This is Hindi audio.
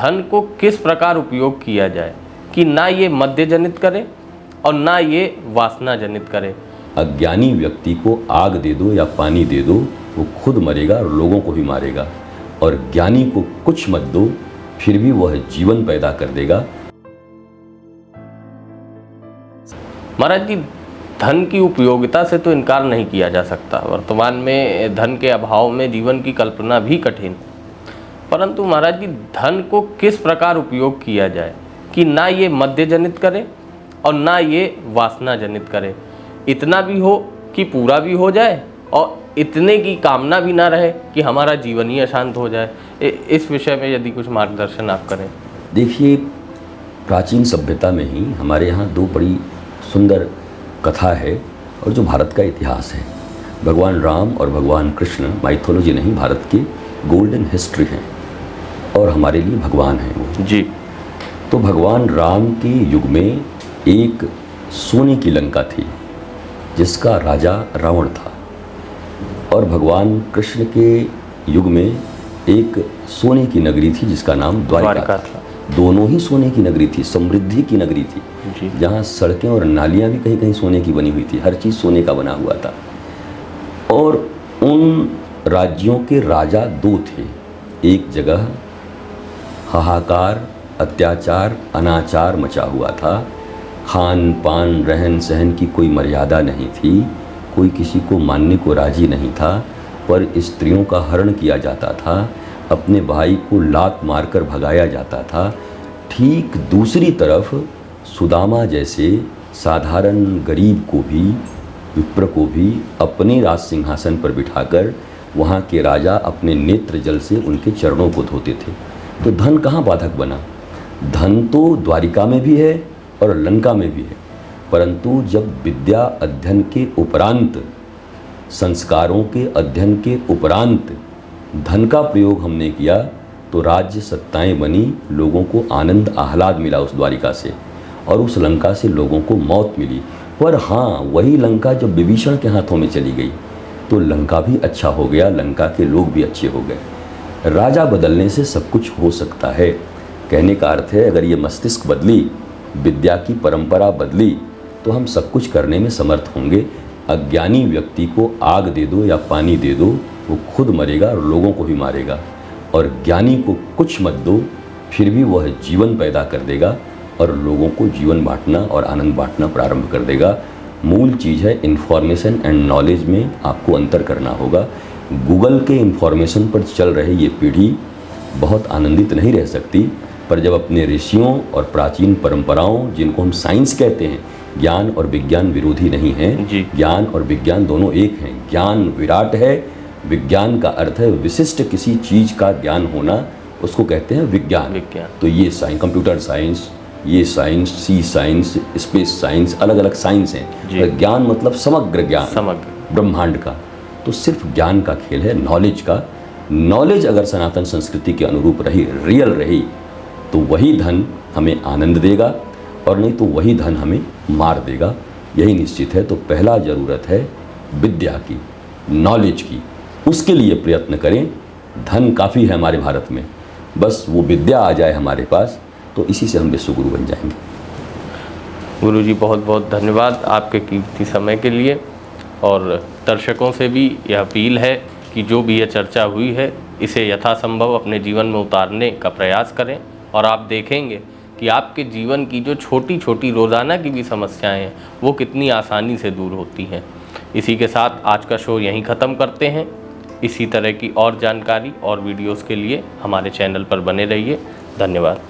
धन को किस प्रकार उपयोग किया जाए कि ना ये मद्य जनित करे और ना ये वासना जनित करे। अज्ञानी व्यक्ति को आग दे दो या पानी दे दो, वो खुद मरेगा और लोगों को भी मारेगा, और ज्ञानी को कुछ मत दो फिर भी वह जीवन पैदा कर देगा। महाराज जी, धन की उपयोगिता से तो इनकार नहीं किया जा सकता। वर्तमान में धन के अभाव में जीवन की कल्पना भी कठिन, परंतु महाराज जी धन को किस प्रकार उपयोग किया जाए कि ना ये मद्य जनित करे और ना ये वासना जनित करे। इतना भी हो कि पूरा भी हो जाए और इतने की कामना भी ना रहे कि हमारा जीवन ही अशांत हो जाए। इस विषय में यदि कुछ मार्गदर्शन आप करें। देखिए, प्राचीन सभ्यता में ही हमारे यहाँ दो बड़ी सुंदर कथा है और जो भारत का इतिहास है। भगवान राम और भगवान कृष्ण माइथोलॉजी नहीं, भारत की गोल्डन हिस्ट्री हैं और हमारे लिए भगवान हैं वो जी। तो भगवान राम के युग में एक सोने की लंका थी जिसका राजा रावण था, और भगवान कृष्ण के युग में एक सोने की नगरी थी जिसका नाम द्वारिका था। दोनों ही सोने की नगरी थी, समृद्धि की नगरी थी, जहाँ सड़कें और नालियाँ भी कहीं कहीं सोने की बनी हुई थी, हर चीज़ सोने का बना हुआ था। और उन राज्यों के राजा दो थे। एक जगह हाहाकार, अत्याचार, अनाचार मचा हुआ था, खान पान रहन सहन की कोई मर्यादा नहीं थी, कोई किसी को मानने को राजी नहीं था, पर स्त्रियों का हरण किया जाता था, अपने भाई को लात मारकर भगाया जाता था। ठीक दूसरी तरफ सुदामा जैसे साधारण गरीब को भी, विप्र को भी अपने राज सिंहासन पर बिठाकर वहाँ के राजा अपने नेत्र जल से उनके चरणों को धोते थे। तो धन कहाँ बाधक बना? धन तो द्वारिका में भी है और लंका में भी है, परंतु जब विद्या अध्ययन के उपरांत, संस्कारों के अध्ययन के उपरांत धन का प्रयोग हमने किया तो राज्य सत्ताएं बनी, लोगों को आनंद आह्लाद मिला उस द्वारिका से, और उस लंका से लोगों को मौत मिली। पर हाँ, वही लंका जब विभीषण के हाथों में चली गई तो लंका भी अच्छा हो गया, लंका के लोग भी अच्छे हो गए। राजा बदलने से सब कुछ हो सकता है। कहने का अर्थ है, अगर ये मस्तिष्क बदली, विद्या की परंपरा बदली, तो हम सब कुछ करने में समर्थ होंगे। अज्ञानी व्यक्ति को आग दे दो या पानी दे दो, वो खुद मरेगा और लोगों को भी मारेगा, और ज्ञानी को कुछ मत दो फिर भी वह जीवन पैदा कर देगा और लोगों को जीवन बांटना और आनंद बांटना प्रारंभ कर देगा। मूल चीज़ है इन्फॉर्मेशन एंड नॉलेज में आपको अंतर करना होगा। गूगल के इन्फॉर्मेशन पर चल रही ये पीढ़ी बहुत आनंदित नहीं रह सकती, पर जब अपने ऋषियों और प्राचीन परंपराओं, जिनको हम साइंस कहते हैं, ज्ञान और विज्ञान विरोधी नहीं हैं, ज्ञान और विज्ञान दोनों एक हैं। ज्ञान विराट है, विज्ञान का अर्थ है विशिष्ट किसी चीज़ का ज्ञान होना, उसको कहते हैं विज्ञान। तो ये साइंस, कंप्यूटर साइंस, ये साइंस, सी साइंस, स्पेस साइंस, अलग अलग साइंस हैं। ज्ञान मतलब समग्र ज्ञान, समग्र ब्रह्मांड का। तो सिर्फ ज्ञान का खेल है, नॉलेज का। नॉलेज अगर सनातन संस्कृति के अनुरूप रही, रियल रही, तो वही धन हमें आनंद देगा, और नहीं तो वही धन हमें मार देगा। यही निश्चित है। तो पहला ज़रूरत है विद्या की, नॉलेज की, उसके लिए प्रयत्न करें। धन काफ़ी है हमारे भारत में, बस वो विद्या आ जाए हमारे पास, तो इसी से हम विश्व गुरु बन जाएंगे। गुरु जी, बहुत बहुत धन्यवाद आपके कीमती समय के लिए। और दर्शकों से भी यह अपील है कि जो भी यह चर्चा हुई है, इसे यथासंभव अपने जीवन में उतारने का प्रयास करें, और आप देखेंगे कि आपके जीवन की जो छोटी छोटी रोज़ाना की भी समस्याएं हैं, वो कितनी आसानी से दूर होती हैं। इसी के साथ आज का शो यहीं ख़त्म करते हैं। इसी तरह की और जानकारी और वीडियोस के लिए हमारे चैनल पर बने रहिए। धन्यवाद।